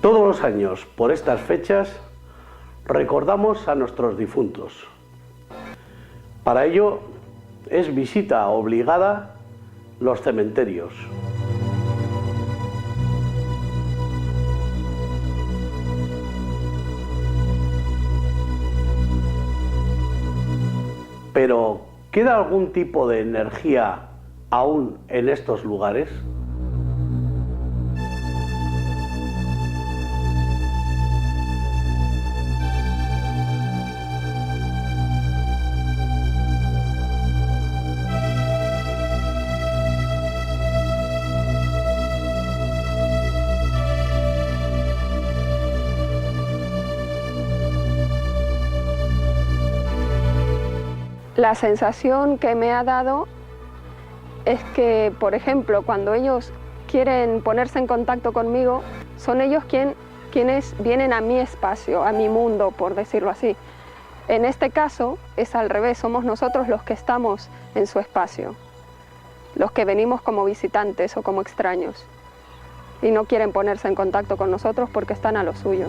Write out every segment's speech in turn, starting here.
Todos los años, por estas fechas, recordamos a nuestros difuntos. Para ello, es visita obligada los cementerios. Pero, ¿queda algún tipo de energía aún en estos lugares? La sensación que me ha dado es que, por ejemplo, cuando ellos quieren ponerse en contacto conmigo, son ellos quienes vienen a mi espacio, a mi mundo, por decirlo así. En este caso es al revés, somos nosotros los que estamos en su espacio, los que venimos como visitantes o como extraños y no quieren ponerse en contacto con nosotros porque están a lo suyo.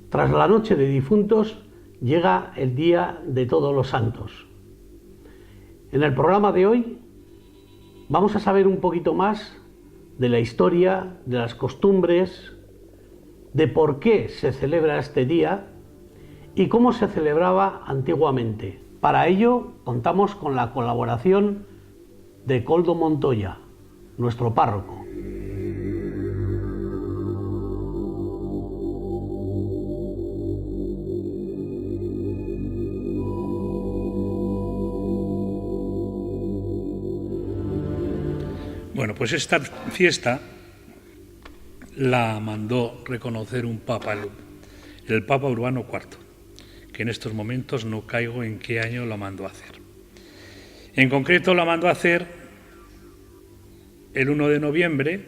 Tras la noche de difuntos llega el Día de Todos los Santos. En el programa de hoy vamos a saber un poquito más de la historia, de las costumbres, de por qué se celebra este día y cómo se celebraba antiguamente. Para ello contamos con la colaboración de Koldo Montoya, nuestro párroco. Bueno, pues esta fiesta la mandó reconocer un papa, el Papa Urbano IV, que en estos momentos no caigo en qué año la mandó a hacer. En concreto la mandó a hacer el 1 de noviembre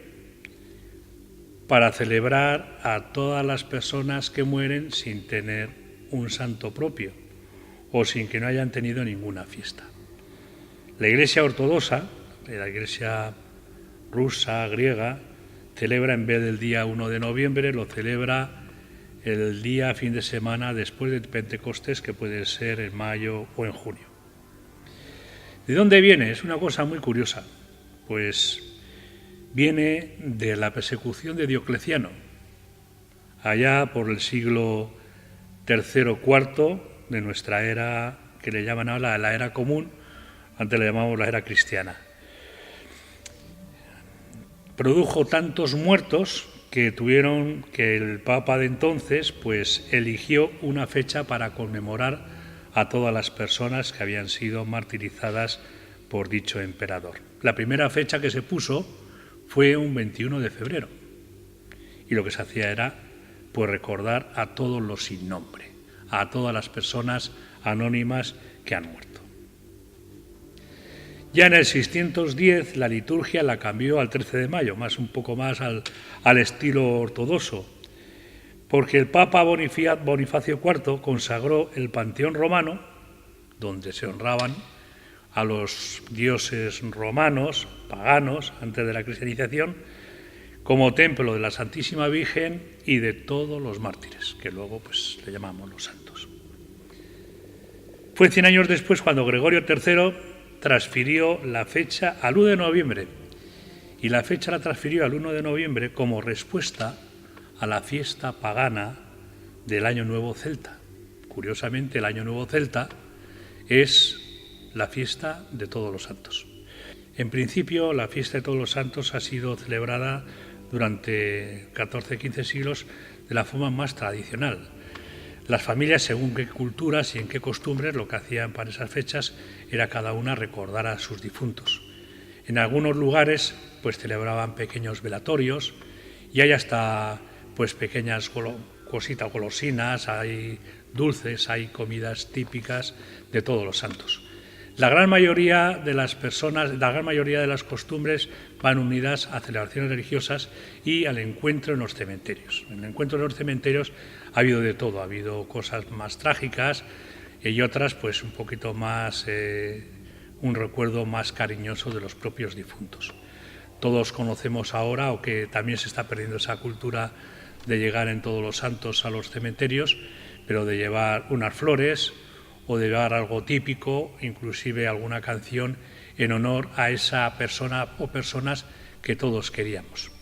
para celebrar a todas las personas que mueren sin tener un santo propio o sin que no hayan tenido ninguna fiesta. La Iglesia ortodoxa, la Iglesia rusa, griega, celebra en vez del día 1 de noviembre, lo celebra el día fin de semana después de Pentecostés, que puede ser en mayo o en junio. ¿De dónde viene? Es una cosa muy curiosa. Pues viene de la persecución de Diocleciano, allá por el siglo III-IV de nuestra era, que le llaman ahora la era común, antes le llamamos la era cristiana. Produjo tantos muertos que el Papa de entonces pues eligió una fecha para conmemorar a todas las personas que habían sido martirizadas por dicho emperador. La primera fecha que se puso fue un 21 de febrero y lo que se hacía era pues recordar a todos los sin nombre, a todas las personas anónimas que han muerto. Ya en el 610 la liturgia la cambió al 13 de mayo, un poco más al estilo ortodoxo, porque el Papa Bonifacio IV consagró el panteón romano, donde se honraban a los dioses romanos, paganos, antes de la cristianización, como templo de la Santísima Virgen y de todos los mártires, que luego pues le llamamos los santos. Fue 100 años después cuando Gregorio III transfirió la fecha al 1 de noviembre y la fecha la transfirió al 1 de noviembre como respuesta a la fiesta pagana del Año Nuevo Celta. Curiosamente, el Año Nuevo Celta es la fiesta de Todos los Santos. En principio, la fiesta de Todos los Santos ha sido celebrada durante 14-15 siglos de la forma más tradicional. Las familias, según qué culturas y en qué costumbres, lo que hacían para esas fechas era cada una recordar a sus difuntos. En algunos lugares pues celebraban pequeños velatorios y hay hasta pues pequeñas cositas, golosinas, hay dulces, hay comidas típicas de Todos los Santos. La gran mayoría de las personas, la gran mayoría de las costumbres van unidas a celebraciones religiosas y al encuentro en los cementerios. En el encuentro en los cementerios ha habido de todo, ha habido cosas más trágicas y otras pues un poquito más, un recuerdo más cariñoso de los propios difuntos. Todos conocemos ahora, o que también se está perdiendo esa cultura de llegar en Todos los Santos a los cementerios, pero de llevar unas flores o de llevar algo típico, inclusive alguna canción en honor a esa persona o personas que todos queríamos.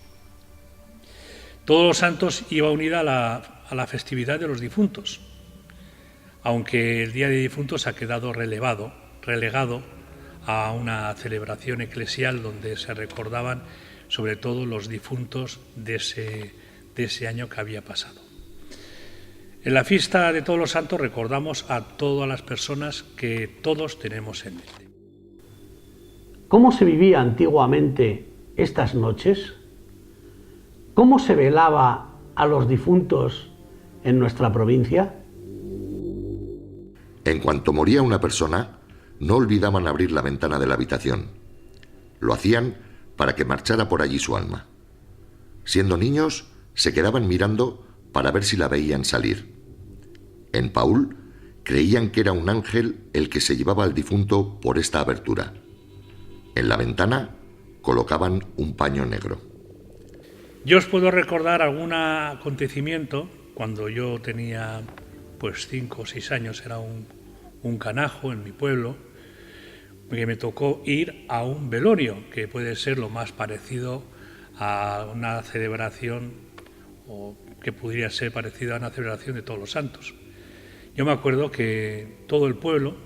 Todos los Santos iba unida a la festividad de los difuntos, aunque el Día de Difuntos ha quedado relegado a una celebración eclesial donde se recordaban sobre todo los difuntos de ese año que había pasado. En la fiesta de Todos los Santos recordamos a todas las personas que todos tenemos en mente. ¿Cómo se vivía antiguamente estas noches? ¿Cómo se velaba a los difuntos en nuestra provincia? En cuanto moría una persona, no olvidaban abrir la ventana de la habitación. Lo hacían para que marchara por allí su alma. Siendo niños, se quedaban mirando para ver si la veían salir. En Paúl, creían que era un ángel el que se llevaba al difunto por esta abertura. En la ventana colocaban un paño negro. Yo os puedo recordar algún acontecimiento cuando yo tenía pues 5 o 6 años, era un canajo en mi pueblo, que me tocó ir a un velorio, que puede ser lo más parecido a una celebración, o que podría ser parecido a una celebración de Todos los Santos. Yo me acuerdo que todo el pueblo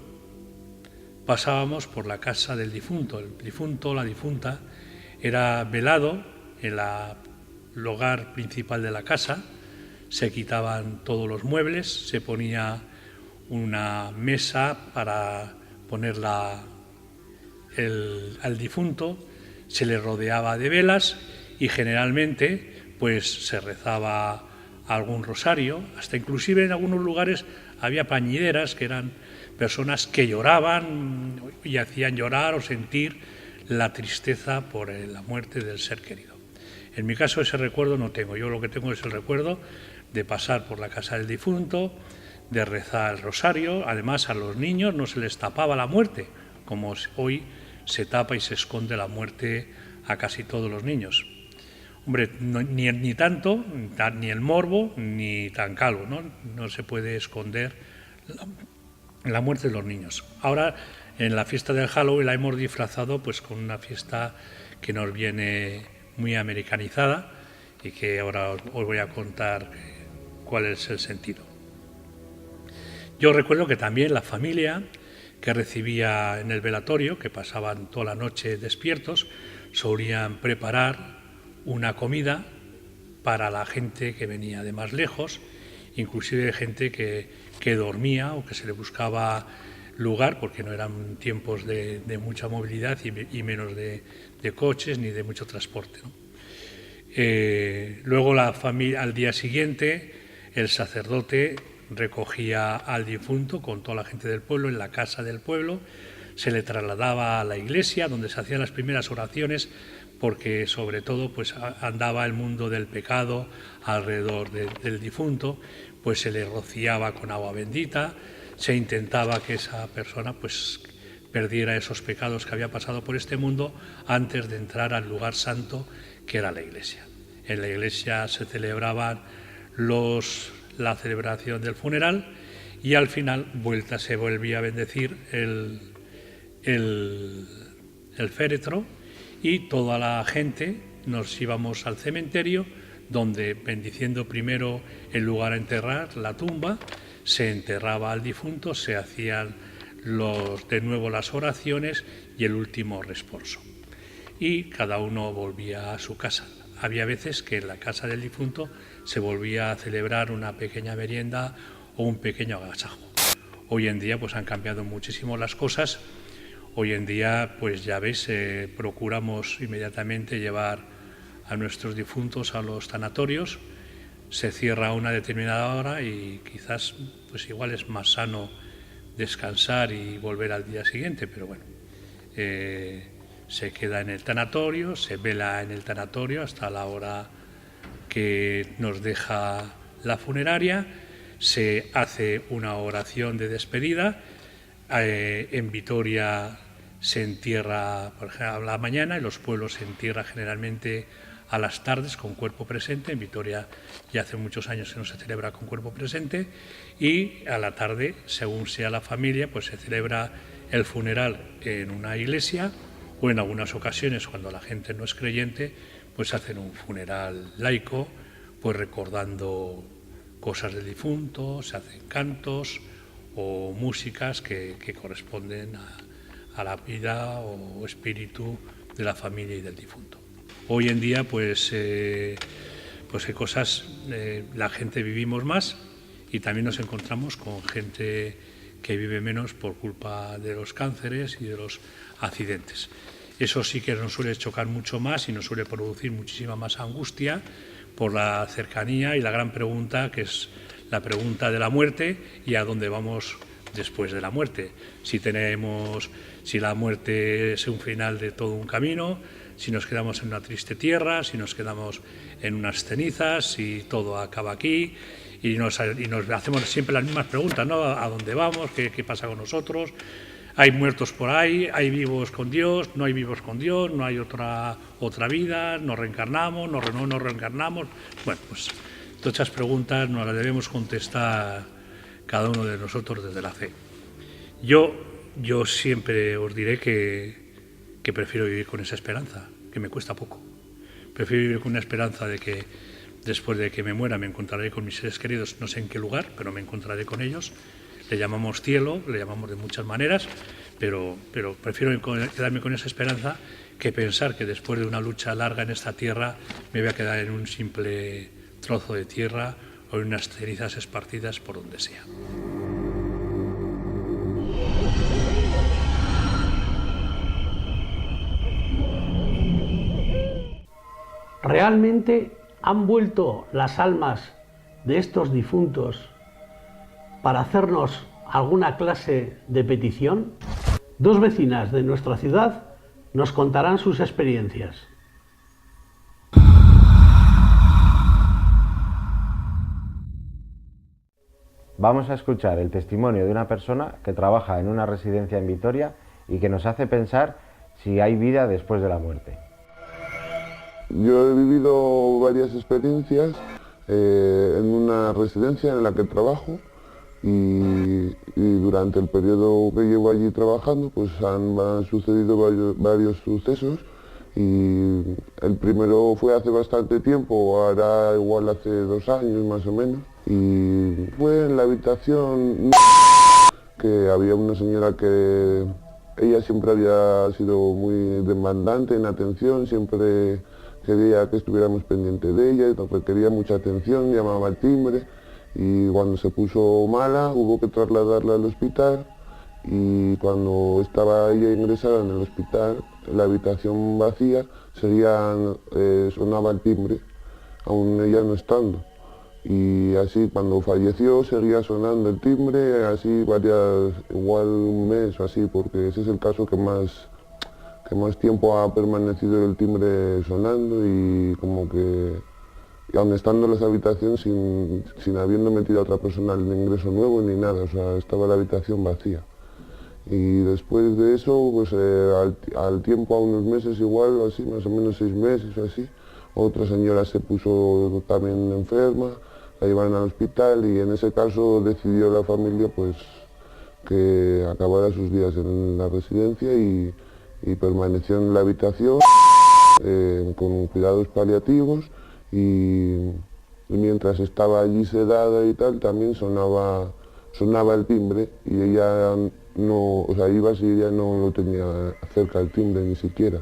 pasábamos por la casa del difunto. El difunto, la difunta, era velado en el hogar principal de la casa, se quitaban todos los muebles, se ponía una mesa para ponerla al difunto, se le rodeaba de velas y generalmente pues se rezaba algún rosario, hasta inclusive en algunos lugares había plañideras, que eran personas que lloraban y hacían llorar o sentir la tristeza por la muerte del ser querido. En mi caso ese recuerdo no tengo, yo lo que tengo es el recuerdo de pasar por la casa del difunto, de rezar el rosario. Además a los niños no se les tapaba la muerte, como hoy se tapa y se esconde la muerte a casi todos los niños. Hombre, ni tanto, ni el morbo, ni tan calvo, ¿no? No se puede esconder la muerte de los niños. Ahora, en la fiesta del Halloween la hemos disfrazado pues con una fiesta que nos viene muy americanizada y que ahora os voy a contar cuál es el sentido. Yo recuerdo que también la familia que recibía en el velatorio, que pasaban toda la noche despiertos, solían preparar una comida para la gente que venía de más lejos, inclusive gente que dormía o que se le buscaba lugar, porque no eran tiempos de mucha movilidad y menos de coches ni de mucho transporte, ¿no? Luego la familia, al día siguiente, el sacerdote recogía al difunto con toda la gente del pueblo en la casa del pueblo, se le trasladaba a la iglesia donde se hacían las primeras oraciones, porque sobre todo pues andaba el mundo del pecado alrededor del difunto, pues se le rociaba con agua bendita, se intentaba que esa persona pues perdiera esos pecados que había pasado por este mundo antes de entrar al lugar santo que era la iglesia. En la iglesia se celebraban la celebración del funeral y al final se volvía a bendecir el féretro y toda la gente nos íbamos al cementerio donde, bendiciendo primero el lugar a enterrar, la tumba, se enterraba al difunto, se hacían de nuevo las oraciones y el último responso. Y cada uno volvía a su casa. Había veces que en la casa del difunto se volvía a celebrar una pequeña merienda o un pequeño agasajo. Hoy en día pues han cambiado muchísimo las cosas. Hoy en día pues ya veis, procuramos inmediatamente llevar a nuestros difuntos a los tanatorios. Se cierra a una determinada hora y quizás pues igual es más sano descansar y volver al día siguiente, pero bueno, se queda en el tanatorio, se vela en el tanatorio hasta la hora que nos deja la funeraria, se hace una oración de despedida. En Vitoria se entierra, por ejemplo, a la mañana, en los pueblos se entierra generalmente a las tardes con cuerpo presente. En Vitoria ya hace muchos años que no se celebra con cuerpo presente, y a la tarde, según sea la familia, pues se celebra el funeral en una iglesia, o en algunas ocasiones, cuando la gente no es creyente, pues hacen un funeral laico, pues recordando cosas del difunto, se hacen cantos o músicas que corresponden a la vida o espíritu de la familia y del difunto. Hoy en día pues hay cosas, la gente vivimos más y también nos encontramos con gente que vive menos por culpa de los cánceres y de los accidentes. Eso sí que nos suele chocar mucho más y nos suele producir muchísima más angustia por la cercanía y la gran pregunta, que es la pregunta de la muerte y a dónde vamos después de la muerte. Si la muerte es un final de todo un camino, si nos quedamos en una triste tierra, si nos quedamos en unas cenizas, si todo acaba aquí, y nos hacemos siempre las mismas preguntas, ¿no? ¿A dónde vamos? ¿Qué pasa con nosotros? ¿Hay muertos por ahí? ¿Hay vivos con Dios? ¿No hay vivos con Dios? ¿No hay otra vida? ¿Nos reencarnamos? ¿No nos reencarnamos? Bueno, pues todas esas preguntas nos las debemos contestar cada uno de nosotros desde la fe. Yo siempre os diré que prefiero vivir con esa esperanza, que me cuesta poco. Prefiero vivir con una esperanza de que después de que me muera me encontraré con mis seres queridos, no sé en qué lugar, pero me encontraré con ellos. Le llamamos cielo, le llamamos de muchas maneras, pero prefiero quedarme con esa esperanza que pensar que después de una lucha larga en esta tierra me voy a quedar en un simple trozo de tierra o en unas cenizas esparcidas por donde sea. ¿Realmente han vuelto las almas de estos difuntos para hacernos alguna clase de petición? Dos vecinas de nuestra ciudad nos contarán sus experiencias. Vamos a escuchar el testimonio de una persona que trabaja en una residencia en Vitoria y que nos hace pensar si hay vida después de la muerte. Yo he vivido varias experiencias en una residencia en la que trabajo y durante el periodo que llevo allí trabajando pues han sucedido varios sucesos, y el primero fue hace bastante tiempo, ahora igual hace 2 años más o menos, y fue en la habitación que había una señora que ella siempre había sido muy demandante en atención, siempre quería que estuviéramos pendientes de ella, requería mucha atención, llamaba al timbre, y cuando se puso mala hubo que trasladarla al hospital, y cuando estaba ella ingresada en el hospital, en la habitación vacía, sonaba el timbre, aún ella no estando. Y así cuando falleció seguía sonando el timbre, así igual un mes o así, porque ese es el caso que más tiempo ha permanecido el timbre sonando, y como que aun estando en las habitaciones sin habiendo metido a otra persona el ingreso nuevo ni nada, o sea, estaba la habitación vacía. Y después de eso, pues al tiempo, a unos meses igual, así, más o menos 6 meses o así, otra señora se puso también enferma, la llevaron al hospital, y en ese caso decidió la familia pues que acabara sus días en la residencia y permaneció en la habitación con cuidados paliativos, y mientras estaba allí sedada y tal, también sonaba el timbre, y ella no, o sea, ibas y ella no lo tenía cerca el timbre ni siquiera.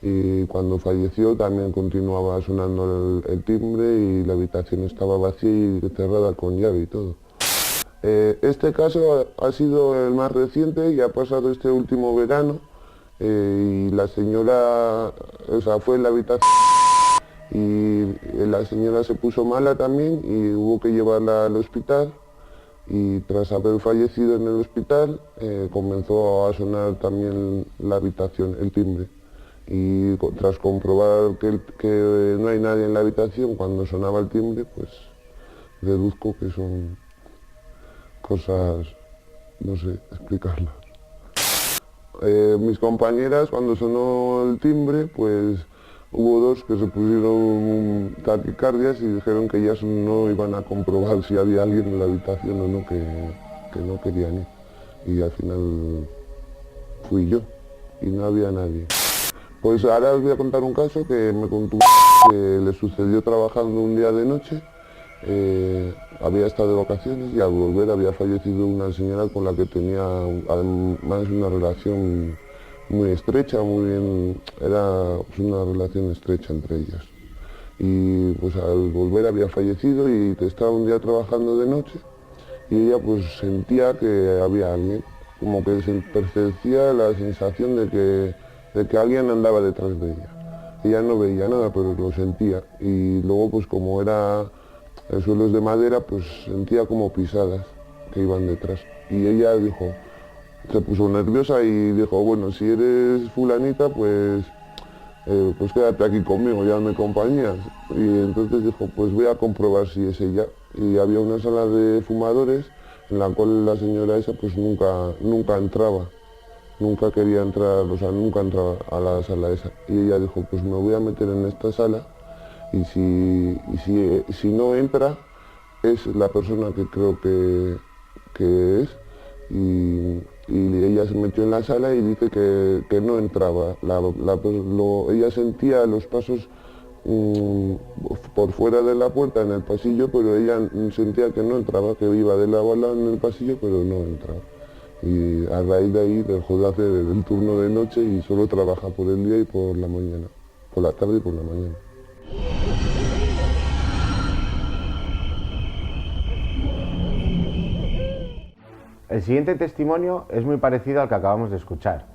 Y cuando falleció también continuaba sonando el timbre y la habitación estaba vacía y cerrada con llave y todo. Este caso ha sido el más reciente y ha pasado este último verano, y la señora, o sea, fue en la habitación y la señora se puso mala también y hubo que llevarla al hospital, y tras haber fallecido en el hospital comenzó a sonar también la habitación, el timbre. Y tras comprobar que no hay nadie en la habitación cuando sonaba el timbre, pues deduzco que son cosas, no sé explicarlas. Mis compañeras, cuando sonó el timbre, pues hubo dos que se pusieron taquicardias y dijeron que ellas no iban a comprobar si había alguien en la habitación o no, que no querían ir. Y al final fui yo y no había nadie. Pues ahora os voy a contar un caso que me contó que le sucedió trabajando un día de noche. Había estado de vacaciones y al volver había fallecido una señora con la que tenía además una relación muy estrecha, era una relación estrecha entre ellas. Y pues al volver había fallecido y estaba un día trabajando de noche y ella pues sentía que había alguien, como que se percibía la sensación de que alguien andaba detrás de ella. Ella no veía nada, pero lo sentía. Y luego, pues como el suelo es de madera, pues sentía como pisadas que iban detrás. Y ella se puso nerviosa y dijo, bueno, si eres fulanita, pues quédate aquí conmigo, llámame compañía. Y entonces dijo, pues voy a comprobar si es ella. Y había una sala de fumadores en la cual la señora esa pues nunca entraba. Nunca quería entrar, o sea, nunca entraba a la sala esa. Y ella dijo, pues me voy a meter en esta sala y si no entra, es la persona que creo que es. Y ella se metió en la sala y dice que no entraba. Ella sentía los pasos por fuera de la puerta en el pasillo, pero ella sentía que no entraba, que iba de lado a lado en el pasillo, pero no entraba. Y a raíz de ahí dejó de hacer el turno de noche y solo trabaja por el día y por la mañana, por la tarde y por la mañana. El siguiente testimonio es muy parecido al que acabamos de escuchar.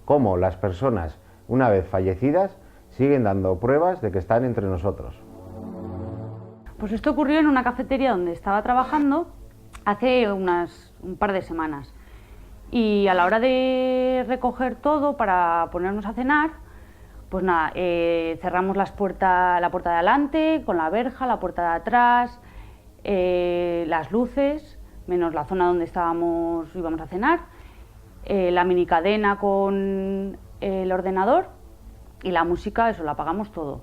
Cómo las personas, una vez fallecidas, siguen dando pruebas de que están entre nosotros. Pues esto ocurrió en una cafetería donde estaba trabajando hace un par de semanas. Y a la hora de recoger todo para ponernos a cenar, pues nada, cerramos la puerta de adelante con la verja, la puerta de atrás, las luces, menos la zona donde íbamos a cenar, la minicadena con el ordenador y la música, eso, la apagamos todo.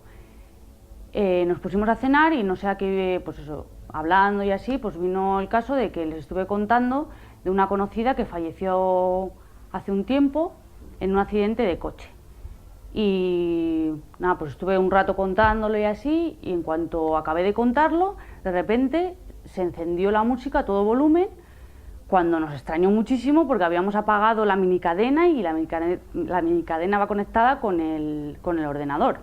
Nos pusimos a cenar y no sé a qué, pues eso, hablando y así, pues vino el caso de que les estuve contando de una conocida que falleció hace un tiempo en un accidente de coche. Y nada, pues estuve un rato contándolo y así, y en cuanto acabé de contarlo, de repente se encendió la música a todo volumen, cuando nos extrañó muchísimo porque habíamos apagado la minicadena y la minicadena va conectada con el ordenador.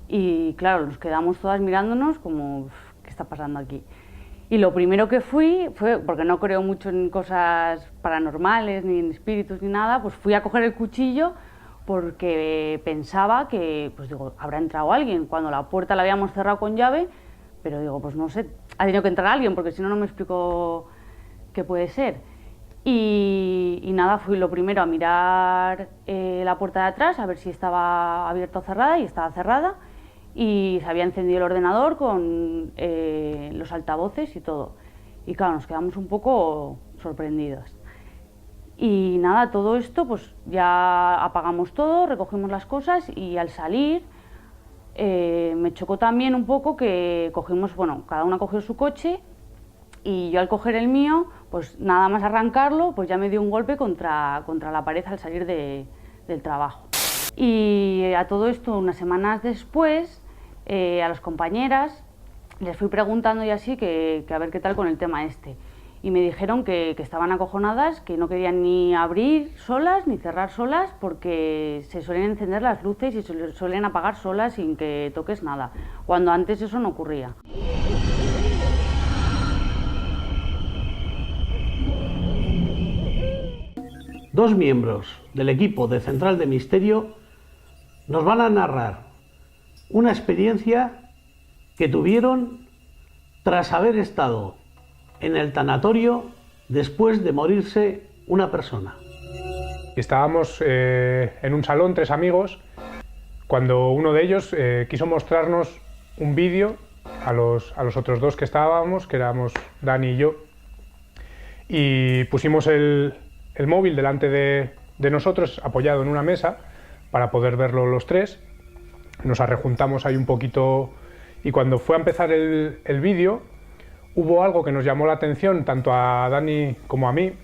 Y claro, nos quedamos todas mirándonos como, ¿qué está pasando aquí? Y lo primero que fue, porque no creo mucho en cosas paranormales, ni en espíritus, ni nada, pues fui a coger el cuchillo porque pensaba que, pues digo, habrá entrado alguien. Cuando la puerta la habíamos cerrado con llave, pero digo, pues no sé, ha tenido que entrar alguien, porque si no, no me explico qué puede ser. Y nada, fui lo primero a mirar la puerta de atrás, a ver si estaba abierta o cerrada, y estaba cerrada. Y se había encendido el ordenador con los altavoces y todo. Y claro, nos quedamos un poco sorprendidos. Y nada, todo esto, pues ya apagamos todo, recogimos las cosas y al salir me chocó también un poco que cogimos, bueno, cada una cogió su coche y yo al coger el mío, pues nada más arrancarlo, pues ya me dio un golpe contra la pared al salir del trabajo. Y a todo esto, unas semanas después, a las compañeras les fui preguntando y así que a ver qué tal con el tema este. y me dijeron que estaban acojonadas, que no querían ni abrir solas ni cerrar solas porque se suelen encender las luces y se suelen apagar solas sin que toques nada, cuando antes eso no ocurría. Dos miembros del equipo de Central de Misterio nos van a narrar una experiencia que tuvieron tras haber estado en el tanatorio después de morirse una persona. Estábamos en un salón, 3 amigos, cuando uno de ellos quiso mostrarnos un vídeo a los otros 2 que estábamos, que éramos Dani y yo, y pusimos el móvil delante de nosotros, apoyado en una mesa, para poder verlo los 3. Nos arrejuntamos ahí un poquito y cuando fue a empezar el vídeo hubo algo que nos llamó la atención tanto a Dani como a mí,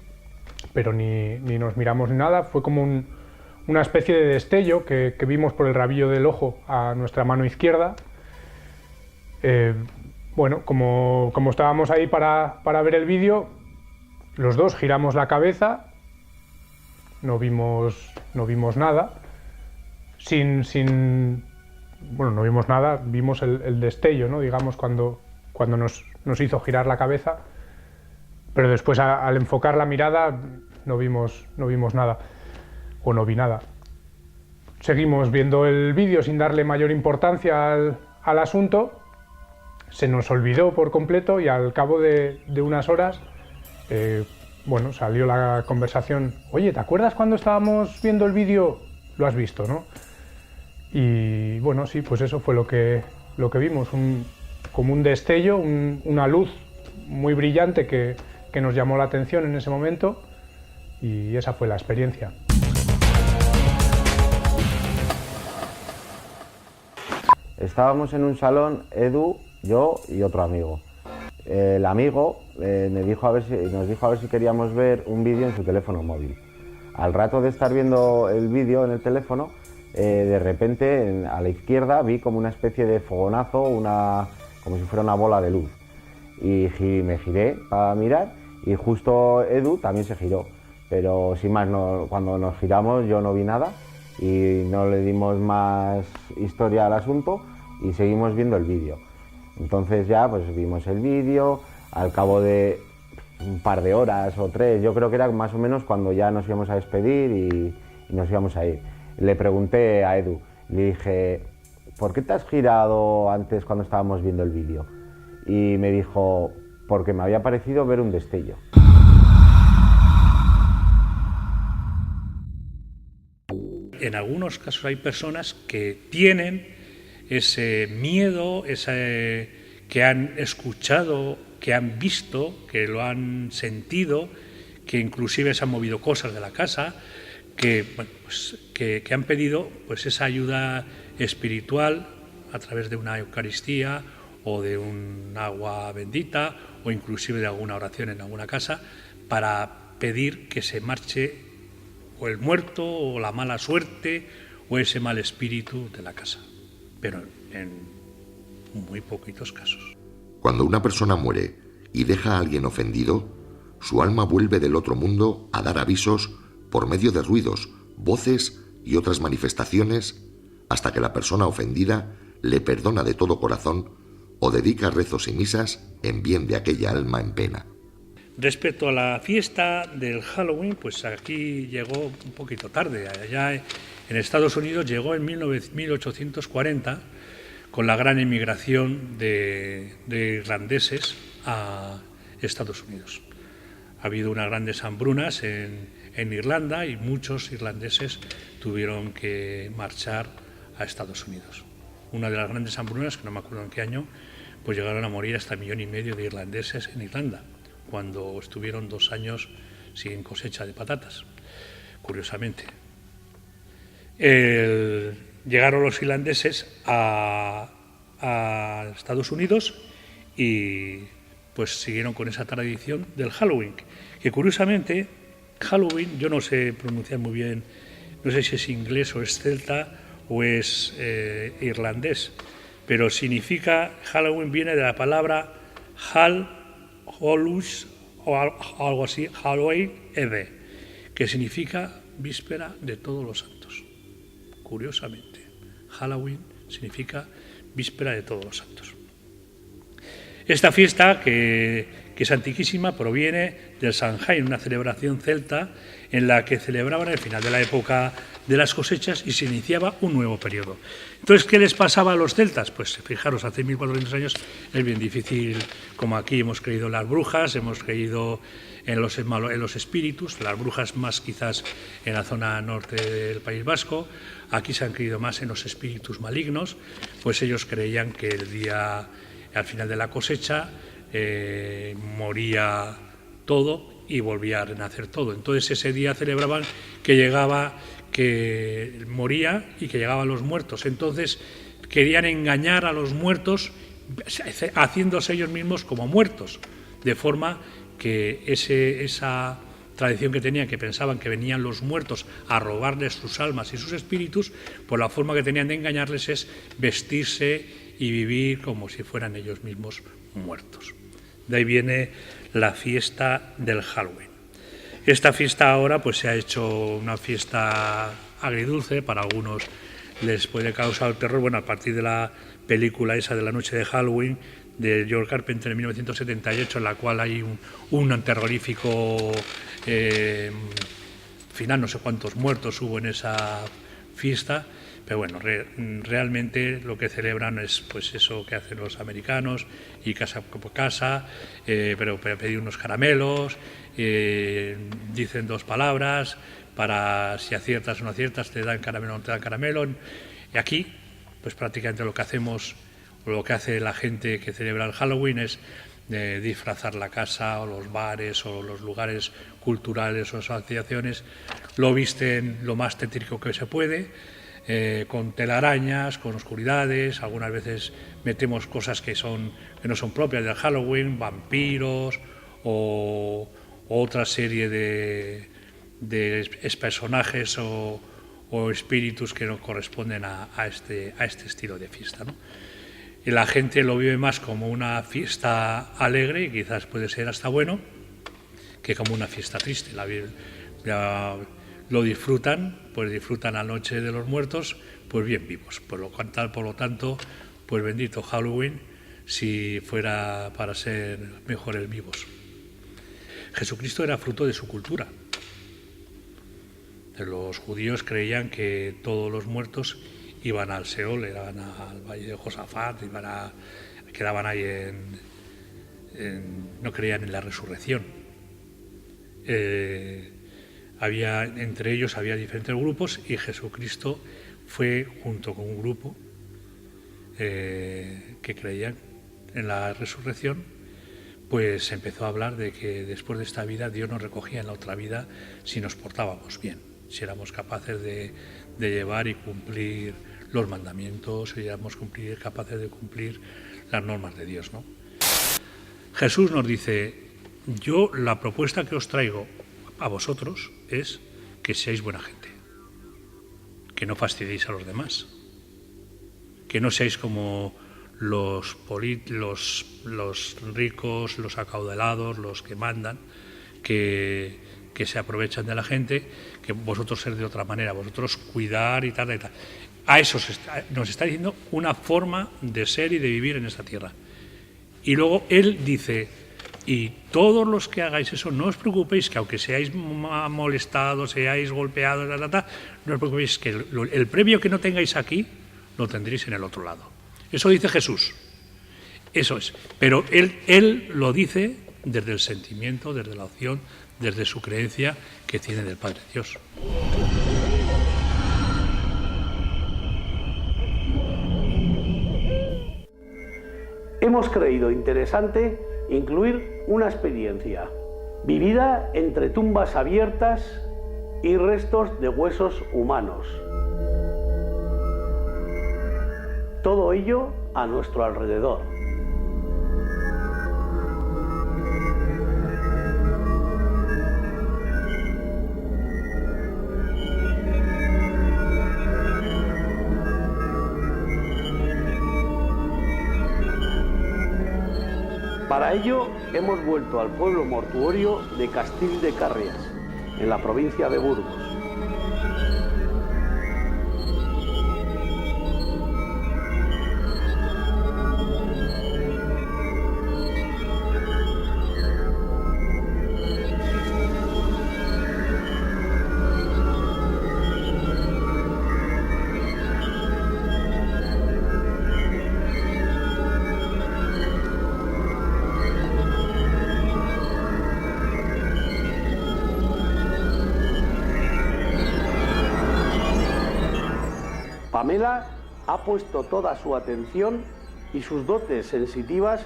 pero ni nos miramos ni nada. Fue como una especie de destello que vimos por el rabillo del ojo a nuestra mano izquierda. Bueno, como estábamos ahí para ver el vídeo, los 2 giramos la cabeza, no vimos nada. Bueno, no vimos nada, vimos el destello, ¿no? Digamos, cuando nos hizo girar la cabeza, pero después al enfocar la mirada no vimos nada, o no vi nada. Seguimos viendo el vídeo sin darle mayor importancia al asunto, se nos olvidó por completo y al cabo de unas horas, bueno, salió la conversación: oye, ¿te acuerdas cuando estábamos viendo el vídeo? Lo has visto, ¿no? Y bueno, sí, pues eso fue lo que vimos, como un destello, una luz muy brillante que nos llamó la atención en ese momento, y esa fue la experiencia. Estábamos en un salón, Edu, yo y otro amigo. El amigo nos dijo a ver si queríamos ver un vídeo en su teléfono móvil. Al rato de estar viendo el vídeo en el teléfono, de repente a la izquierda vi como una especie de fogonazo, como si fuera una bola de luz. Y me giré para mirar y justo Edu también se giró. Pero sin más, cuando nos giramos yo no vi nada y no le dimos más historia al asunto y seguimos viendo el vídeo. Entonces ya pues vimos el vídeo, al cabo de un par de horas o 3, yo creo que era más o menos cuando ya nos íbamos a despedir y nos íbamos a ir. Le pregunté a Edu, le dije: ¿por qué te has girado antes cuando estábamos viendo el vídeo? Y me dijo: porque me había parecido ver un destello. En algunos casos hay personas que tienen ese miedo, que han escuchado, que han visto, que lo han sentido, que inclusive se han movido cosas de la casa, que han pedido pues esa ayuda espiritual a través de una Eucaristía o de un agua bendita o inclusive de alguna oración en alguna casa para pedir que se marche o el muerto o la mala suerte o ese mal espíritu de la casa, pero en muy poquitos casos. Cuando una persona muere y deja a alguien ofendido, su alma vuelve del otro mundo a dar avisos por medio de ruidos, voces y otras manifestaciones, hasta que la persona ofendida le perdona de todo corazón o dedica rezos y misas en bien de aquella alma en pena. Respecto a la fiesta del Halloween, pues aquí llegó un poquito tarde. Allá en Estados Unidos llegó en 1840 con la gran emigración de irlandeses a Estados Unidos. Ha habido unas grandes hambrunas en Irlanda y muchos irlandeses tuvieron que marchar a Estados Unidos. Una de las grandes hambrunas, que no me acuerdo en qué año, pues llegaron a morir hasta 1,5 millones de irlandeses en Irlanda, cuando estuvieron 2 años sin cosecha de patatas, curiosamente. Llegaron los irlandeses a Estados Unidos y pues siguieron con esa tradición del Halloween, que curiosamente Halloween, yo no sé pronunciar muy bien, no sé si es inglés o es celta o es irlandés, pero significa, Halloween viene de la palabra Hal, Holus o algo así, Halloween Eve, que significa víspera de todos los santos. Curiosamente, Halloween significa víspera de todos los santos. Esta fiesta, que es antiquísima, proviene del Samhain, una celebración celta en la que celebraban el final de la época de las cosechas y se iniciaba un nuevo periodo. Entonces, ¿qué les pasaba a los celtas? Pues fijaros, hace 1400 años es bien difícil, como aquí hemos creído en las brujas, hemos creído en los espíritus, las brujas más quizás en la zona norte del País Vasco, aquí se han creído más en los espíritus malignos, pues ellos creían que el día, al final de la cosecha, moría todo y volvía a renacer todo. Entonces ese día celebraban que moría y que llegaban los muertos. Entonces querían engañar a los muertos haciéndose ellos mismos como muertos, de forma que esa tradición que tenían, que pensaban que venían los muertos a robarles sus almas y sus espíritus, pues la forma que tenían de engañarles es vestirse y vivir como si fueran ellos mismos muertos. De ahí viene la fiesta del Halloween. Esta fiesta ahora pues se ha hecho una fiesta agridulce, para algunos les puede causar terror, bueno, a partir de la película esa de la noche de Halloween de George Carpenter en 1978, en la cual hay un terrorífico final, no sé cuántos muertos hubo en esa fiesta, pero bueno, realmente lo que celebran es pues eso que hacen los americanos, y casa por casa, pero pedir unos caramelos, dicen dos palabras, para si aciertas o no aciertas, te dan caramelo o no te dan caramelo. Y aquí, pues prácticamente lo que hacemos, o lo que hace la gente que celebra el Halloween es disfrazar la casa o los bares o los lugares culturales o asociaciones, lo visten lo más tétrico que se puede, con telarañas, con oscuridades, algunas veces metemos cosas que no son propias del Halloween, vampiros o otra serie de personajes o espíritus que no corresponden a este estilo de fiesta, ¿no? Y la gente lo vive más como una fiesta alegre, y quizás puede ser hasta bueno, que como una fiesta triste. Lo disfrutan, pues disfrutan la noche de los muertos, pues bien vivos. Por lo tanto, pues bendito Halloween, si fuera para ser mejores vivos. Jesucristo era fruto de su cultura. Los judíos creían que todos los muertos iban al Seol, iban al valle de Josafat, quedaban ahí no creían en la resurrección. Entre ellos había diferentes grupos, y Jesucristo fue junto con un grupo que creían en la resurrección, pues empezó a hablar de que después de esta vida Dios nos recogía en la otra vida si nos portábamos bien, si éramos capaces de llevar y cumplir los mandamientos, si éramos capaces de cumplir las normas de Dios, ¿no? Jesús nos dice: yo la propuesta que os traigo a vosotros es que seáis buena gente, que no fastidiéis a los demás, que no seáis como los ricos, los acaudalados, los que mandan, que se aprovechan de la gente, que vosotros ser de otra manera, vosotros cuidar y tal y tal. A eso nos está diciendo una forma de ser y de vivir en esta tierra. Y luego él dice: y todos los que hagáis eso, no os preocupéis, que aunque seáis molestados, seáis golpeados, no os preocupéis, que el premio que no tengáis aquí lo tendréis en el otro lado. Eso dice Jesús. Eso es. Pero él lo dice desde el sentimiento, desde la opción, desde su creencia que tiene del Padre Dios. Hemos creído interesante incluir una experiencia vivida entre tumbas abiertas y restos de huesos humanos. Todo ello a nuestro alrededor. Para ello hemos vuelto al pueblo mortuorio de Castil de Carrias, en la provincia de Burgos. Pamela ha puesto toda su atención y sus dotes sensitivas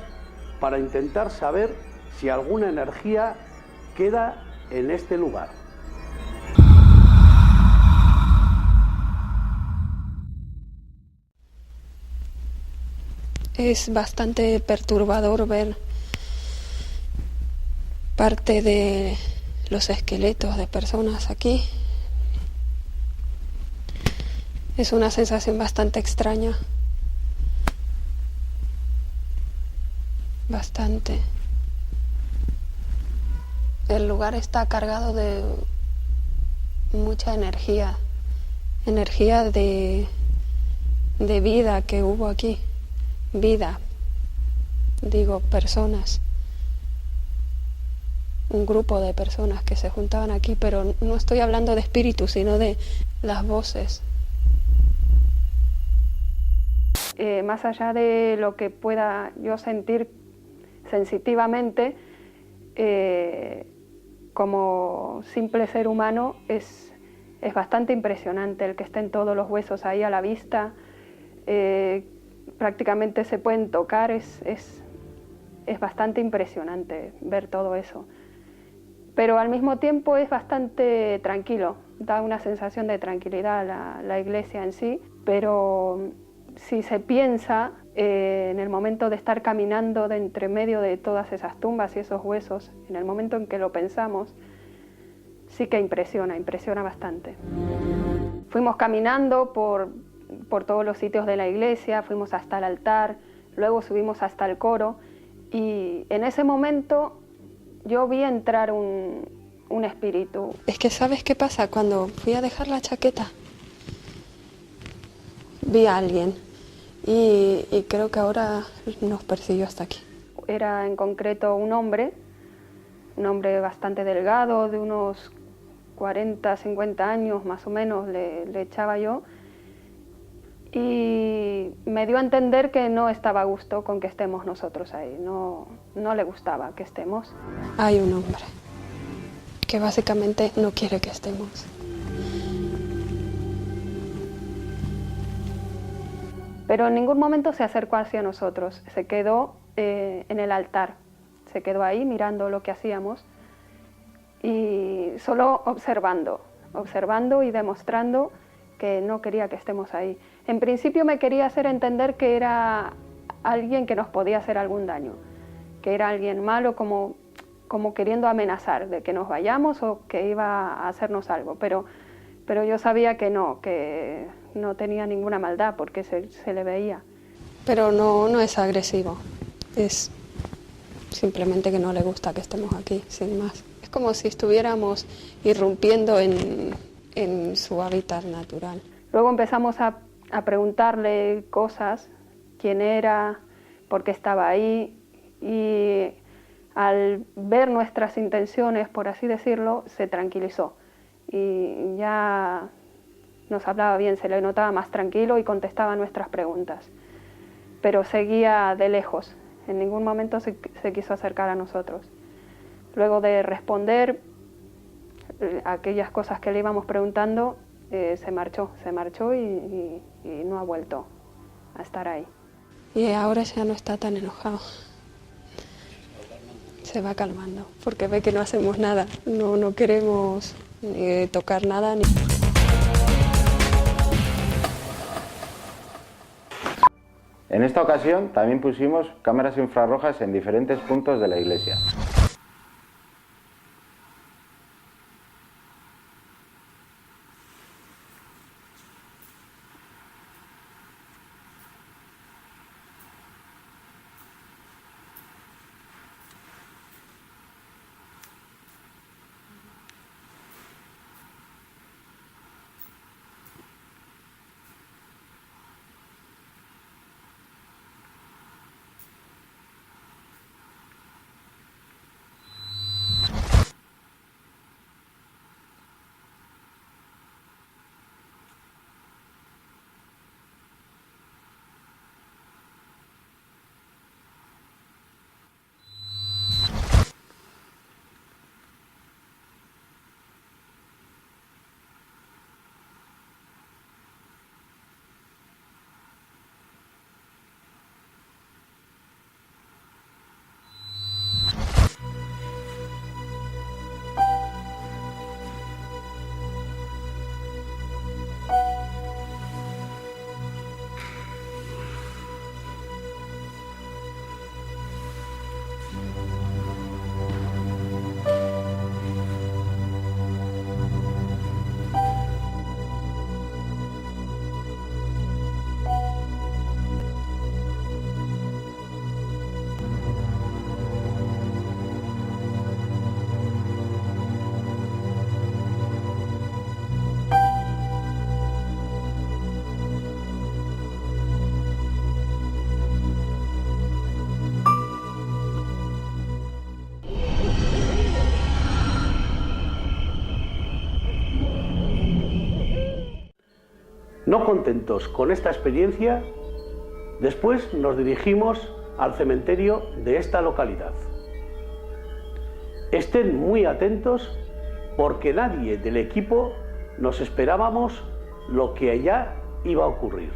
para intentar saber si alguna energía queda en este lugar. Es bastante perturbador ver parte de los esqueletos de personas aquí. Es una sensación bastante extraña. Bastante. El lugar está cargado de mucha energía. Energía de vida que hubo aquí. Vida. Digo, personas. Un grupo de personas que se juntaban aquí, pero no estoy hablando de espíritus, sino de las voces. Más allá de lo que pueda yo sentir sensitivamente, como simple ser humano, es bastante impresionante el que estén todos los huesos ahí a la vista. Prácticamente se pueden tocar, es bastante impresionante ver todo eso. Pero al mismo tiempo es bastante tranquilo, da una sensación de tranquilidad la iglesia en sí, pero si se piensa en el momento de estar caminando de entre medio de todas esas tumbas y esos huesos, en el momento en que lo pensamos, sí que impresiona bastante. Fuimos caminando por todos los sitios de la iglesia, fuimos hasta el altar, luego subimos hasta el coro y en ese momento yo vi entrar un espíritu. Es que ¿sabes qué pasa? Cuando fui a dejar la chaqueta, vi a alguien y creo que ahora nos persiguió hasta aquí. Era en concreto un hombre bastante delgado, de unos 40, 50 años más o menos le echaba yo, y me dio a entender que no estaba a gusto con que estemos nosotros ahí, no le gustaba que estemos. Hay un hombre que básicamente no quiere que estemos. Pero en ningún momento se acercó hacia nosotros, se quedó en el altar, se quedó ahí mirando lo que hacíamos y solo observando y demostrando que no quería que estemos ahí. En principio me quería hacer entender que era alguien que nos podía hacer algún daño, que era alguien malo como queriendo amenazar de que nos vayamos o que iba a hacernos algo, pero yo sabía que no tenía ninguna maldad porque se le veía. Pero no es agresivo, es simplemente que no le gusta que estemos aquí, sin más. Es como si estuviéramos irrumpiendo en su hábitat natural. Luego empezamos a preguntarle cosas, quién era, por qué estaba ahí, y al ver nuestras intenciones, por así decirlo, se tranquilizó y ya nos hablaba bien, se le notaba más tranquilo y contestaba nuestras preguntas, pero seguía de lejos, en ningún momento se quiso acercar a nosotros. Luego de responder aquellas cosas que le íbamos preguntando, se marchó y no ha vuelto a estar ahí. Y ahora ya no está tan enojado. Se va calmando, porque ve que no hacemos nada, no queremos tocar nada. En esta ocasión también pusimos cámaras infrarrojas en diferentes puntos de la iglesia. No contentos con esta experiencia, después nos dirigimos al cementerio de esta localidad. Estén muy atentos porque nadie del equipo nos esperábamos lo que allá iba a ocurrir.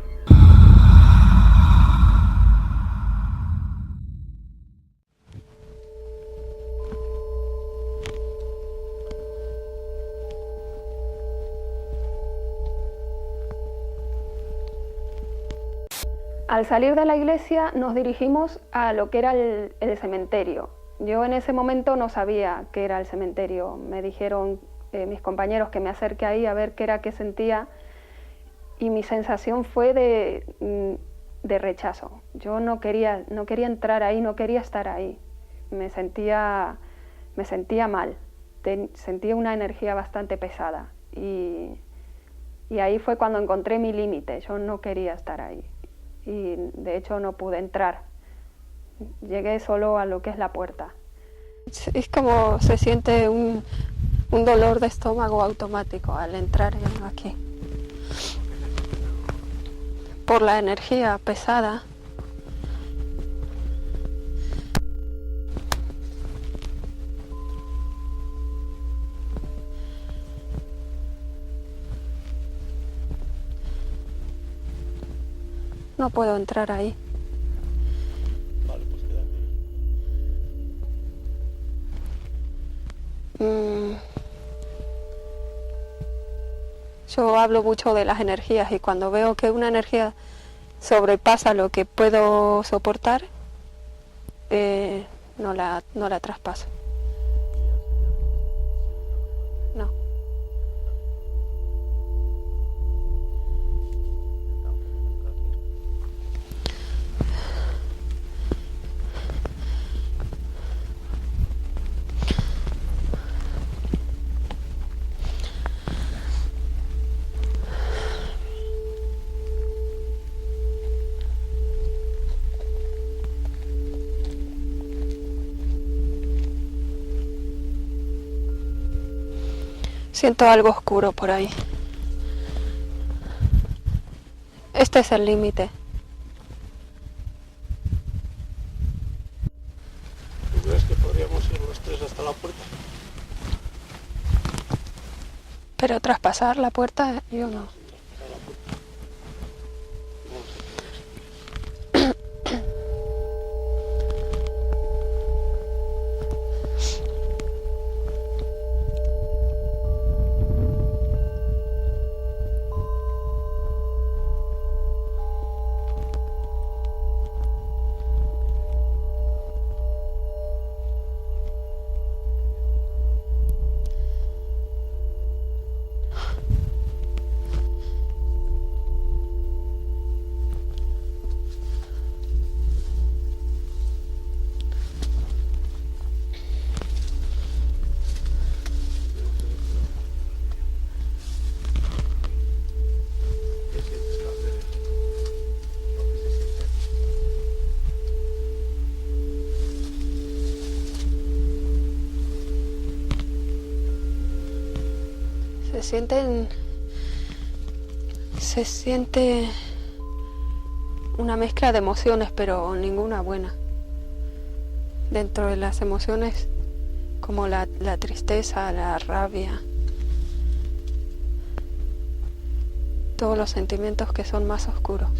Al salir de la iglesia nos dirigimos a lo que era el cementerio. Yo en ese momento no sabía qué era el cementerio. Me dijeron mis compañeros que me acerque ahí a ver qué era, qué sentía, y mi sensación fue de rechazo. Yo no quería entrar ahí, no quería estar ahí. Me sentía mal, sentía una energía bastante pesada, y ahí fue cuando encontré mi límite. Yo no quería estar ahí y de hecho no pude entrar. Llegué solo a lo que es la puerta. Es como se siente un dolor de estómago automático al entrar aquí. Por la energía pesada. No puedo entrar ahí. Vale, pues quédate. Yo hablo mucho de las energías, y cuando veo que una energía sobrepasa lo que puedo soportar, no la traspaso. No. Siento algo oscuro por ahí. Este es el límite. ¿Tú crees que podríamos ir los tres hasta la puerta? Pero traspasar la puerta, yo no. Se siente una mezcla de emociones, pero ninguna buena. Dentro de las emociones, como la tristeza, la rabia, todos los sentimientos que son más oscuros.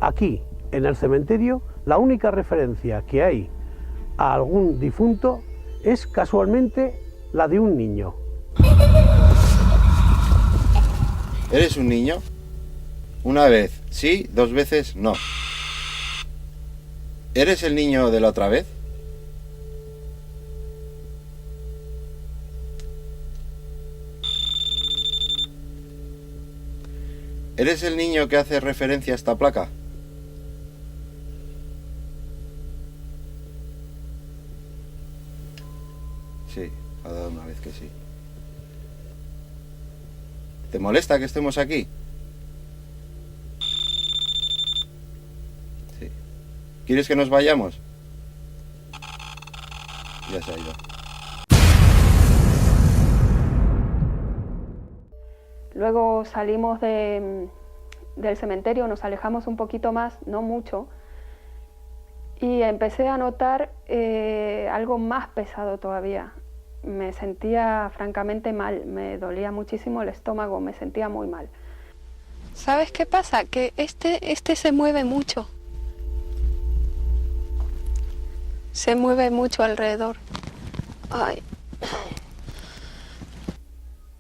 Aquí, en el cementerio, la única referencia que hay a algún difunto es casualmente la de un niño. ¿Eres un niño? Una vez sí, 2 veces no. ¿Eres el niño de la otra vez? ¿Eres el niño que hace referencia a esta placa? Sí, ha dado una vez que sí. ¿Te molesta que estemos aquí? Sí. ¿Quieres que nos vayamos? Ya se ha ido. Luego salimos del cementerio, nos alejamos un poquito más, no mucho, y empecé a notar algo más pesado todavía. Me sentía francamente mal, me dolía muchísimo el estómago, me sentía muy mal. ¿Sabes qué pasa? Que este se mueve mucho. Se mueve mucho alrededor. Ay.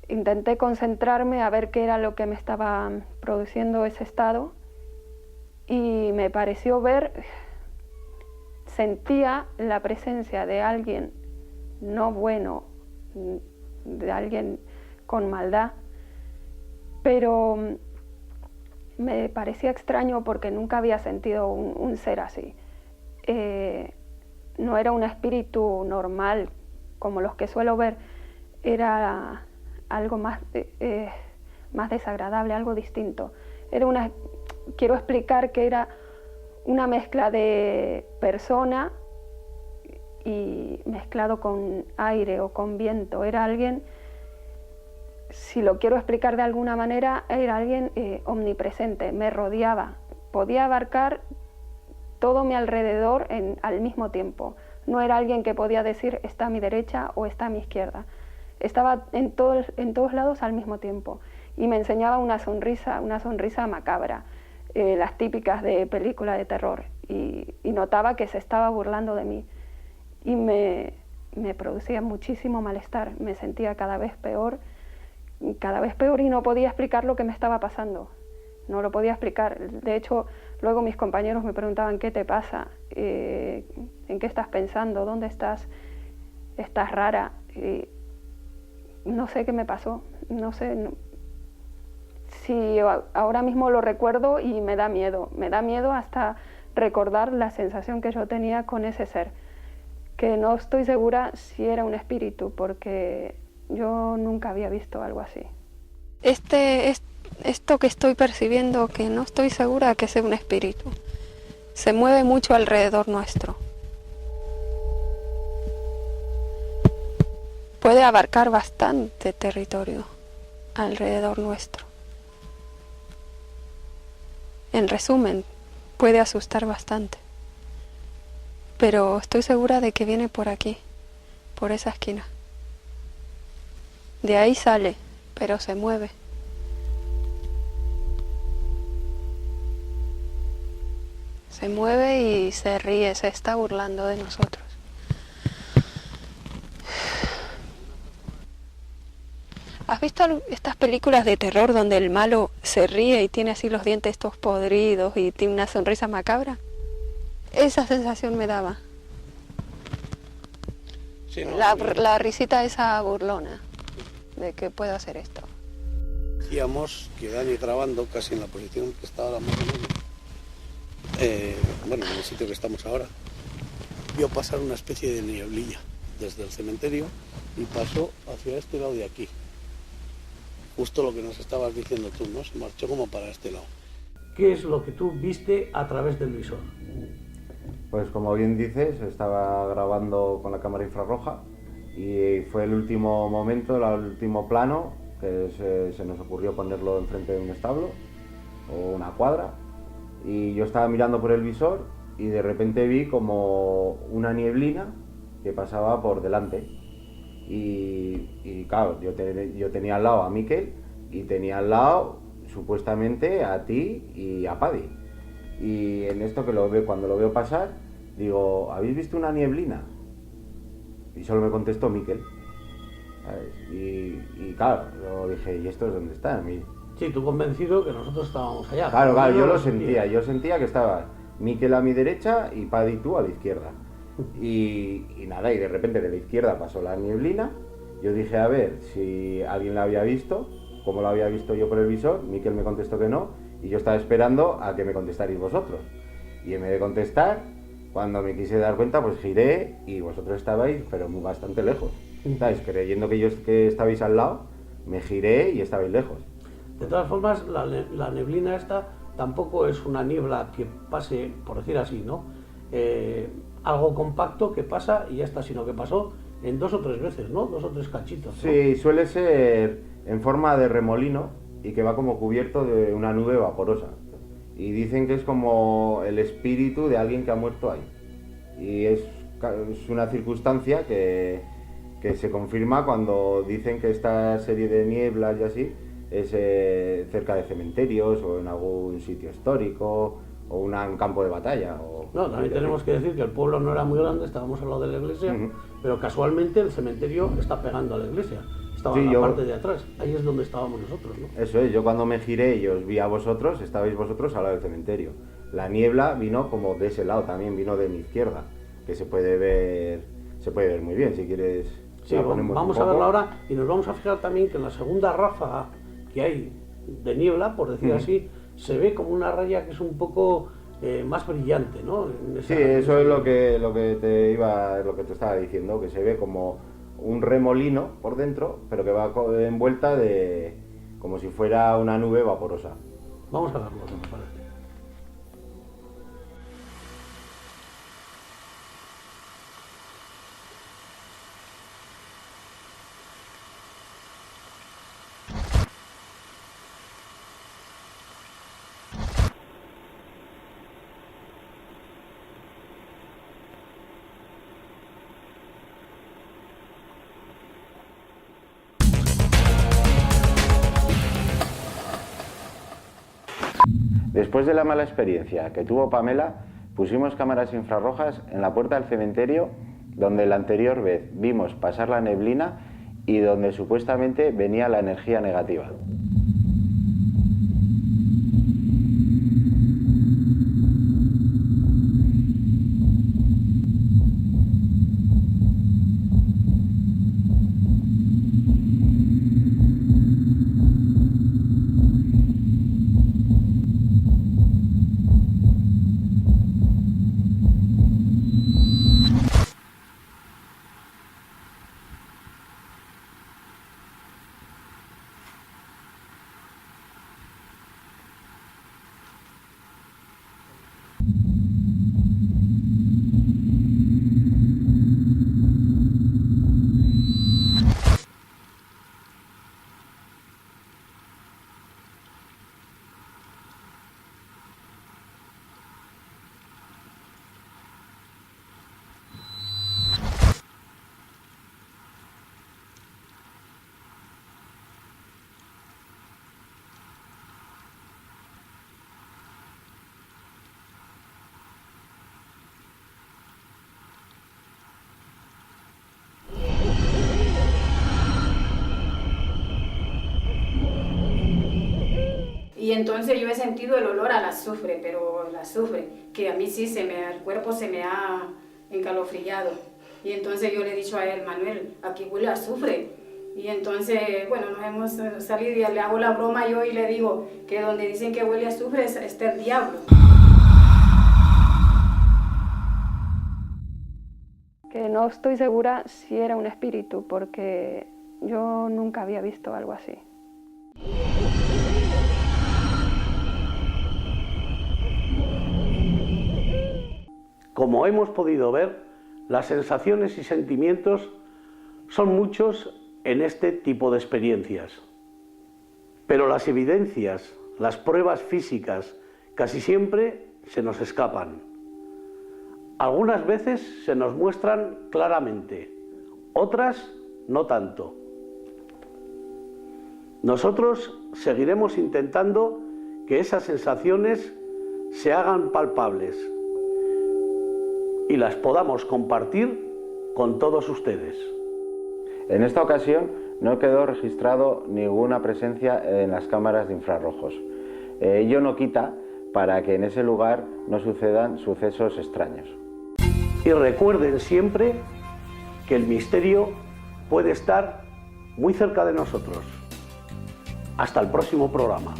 Intenté concentrarme a ver qué era lo que me estaba produciendo ese estado y me pareció sentía la presencia de alguien no bueno, de alguien con maldad, pero me parecía extraño porque nunca había sentido un ser así. No era un espíritu normal como los que suelo ver, era algo más desagradable, algo distinto. Quiero explicar que era una mezcla de persona y mezclado con aire o con viento. Era alguien, si lo quiero explicar de alguna manera, era alguien omnipresente, me rodeaba, podía abarcar todo mi alrededor al mismo tiempo. No era alguien que podía decir está a mi derecha o está a mi izquierda. Estaba en todos lados al mismo tiempo y me enseñaba una sonrisa macabra, las típicas de película de terror, y notaba que se estaba burlando de mí y me producía muchísimo malestar, me sentía cada vez peor y no podía explicar lo que me estaba pasando, no lo podía explicar. De hecho, luego mis compañeros me preguntaban ¿qué te pasa? ¿En qué estás pensando? ¿Dónde estás? ¿Estás rara? No sé qué me pasó, no sé si ahora mismo lo recuerdo y me da miedo hasta recordar la sensación que yo tenía con ese ser, que no estoy segura si era un espíritu, porque yo nunca había visto algo así. Esto que estoy percibiendo, que no estoy segura que sea un espíritu, se mueve mucho alrededor nuestro. Puede abarcar bastante territorio alrededor nuestro. En resumen, puede asustar bastante. Pero estoy segura de que viene por aquí, por esa esquina. De ahí sale, pero se mueve. Se mueve y se ríe, se está burlando de nosotros. ¿Has visto estas películas de terror donde el malo se ríe y tiene así los dientes todos podridos y tiene una sonrisa macabra? Esa sensación me daba. Sí, ¿no? La risita esa burlona de que puedo hacer esto. Decíamos que Dani grabando casi en la posición que está ahora más o menos, en el sitio que estamos ahora, vio pasar una especie de nieblilla desde el cementerio y pasó hacia este lado de aquí. Justo lo que nos estabas diciendo tú, ¿no? Se marchó como para este lado. ¿Qué es lo que tú viste a través del visor? Pues como bien dices, estaba grabando con la cámara infrarroja y fue el último momento, el último plano, que se nos ocurrió ponerlo enfrente de un establo o una cuadra, y yo estaba mirando por el visor y de repente vi como una nieblina que pasaba por delante. Y claro, yo tenía al lado a Miquel y tenía al lado supuestamente a ti y a Paddy. Y en esto cuando lo veo pasar, digo, ¿habéis visto una nieblina? Y solo me contestó Miquel, ¿sabes? Y claro, yo dije, ¿y estos dónde están? Sí, tú convencido que nosotros estábamos allá. Claro, yo lo sentía, yo sentía que estaba Miquel a mi derecha y Paddy tú a la izquierda. Y nada, y de repente de la izquierda pasó la nieblina. Yo dije a ver si alguien la había visto, como la había visto yo por el visor. Miquel me contestó que no, y yo estaba esperando a que me contestarais vosotros. Y en vez de contestar, cuando me quise dar cuenta, pues giré y vosotros estabais, pero bastante lejos. ¿Sabes? Creyendo que estabais al lado, me giré y estabais lejos. De todas formas, la neblina esta tampoco es una niebla que pase, por decir así, ¿no? Algo compacto que pasa y ya está, sino que pasó en 2 o 3 veces, ¿no? 2 o 3 cachitos, ¿no? Sí, suele ser en forma de remolino y que va como cubierto de una nube vaporosa. Y dicen que es como el espíritu de alguien que ha muerto ahí. Y es una circunstancia que se confirma cuando dicen que esta serie de nieblas y así es cerca de cementerios o en algún sitio histórico o un campo de batalla. No, también tenemos que decir que el pueblo no era muy grande, estábamos al lado de la iglesia, pero casualmente el cementerio está pegando a la iglesia. Estaba en la parte de atrás, ahí es donde estábamos nosotros, ¿no? Eso es, yo cuando me giré y os vi a vosotros, estabais vosotros al lado del cementerio. La niebla vino como de ese lado, también vino de mi izquierda, que se puede ver muy bien, si quieres. Sí, vamos a verla ahora y nos vamos a fijar también que en la segunda ráfaga que hay de niebla, por decir así, se ve como una raya que es un poco más brillante, ¿no? Sí, eso es lo que te estaba diciendo, que se ve como un remolino por dentro, pero que va envuelta de como si fuera una nube vaporosa. Vamos a verlo, si me parece. Después de la mala experiencia que tuvo Pamela, pusimos cámaras infrarrojas en la puerta del cementerio donde la anterior vez vimos pasar la neblina y donde supuestamente venía la energía negativa. Y entonces yo he sentido el olor al azufre, pero el azufre, que a mí sí el cuerpo se me ha encalofriado. Y entonces yo le he dicho a él, Manuel, aquí huele a azufre. Y entonces, bueno, nos hemos salido y le hago la broma yo y le digo que donde dicen que huele a azufre está el diablo. Que no estoy segura si era un espíritu, porque yo nunca había visto algo así. Como hemos podido ver, las sensaciones y sentimientos son muchos en este tipo de experiencias. Pero las evidencias, las pruebas físicas, casi siempre se nos escapan. Algunas veces se nos muestran claramente, otras no tanto. Nosotros seguiremos intentando que esas sensaciones se hagan palpables y las podamos compartir con todos ustedes. En esta ocasión no quedó registrado ninguna presencia en las cámaras de infrarrojos. Ello no quita para que en ese lugar no sucedan sucesos extraños. Y recuerden siempre que el misterio puede estar muy cerca de nosotros. Hasta el próximo programa.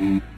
Thank you.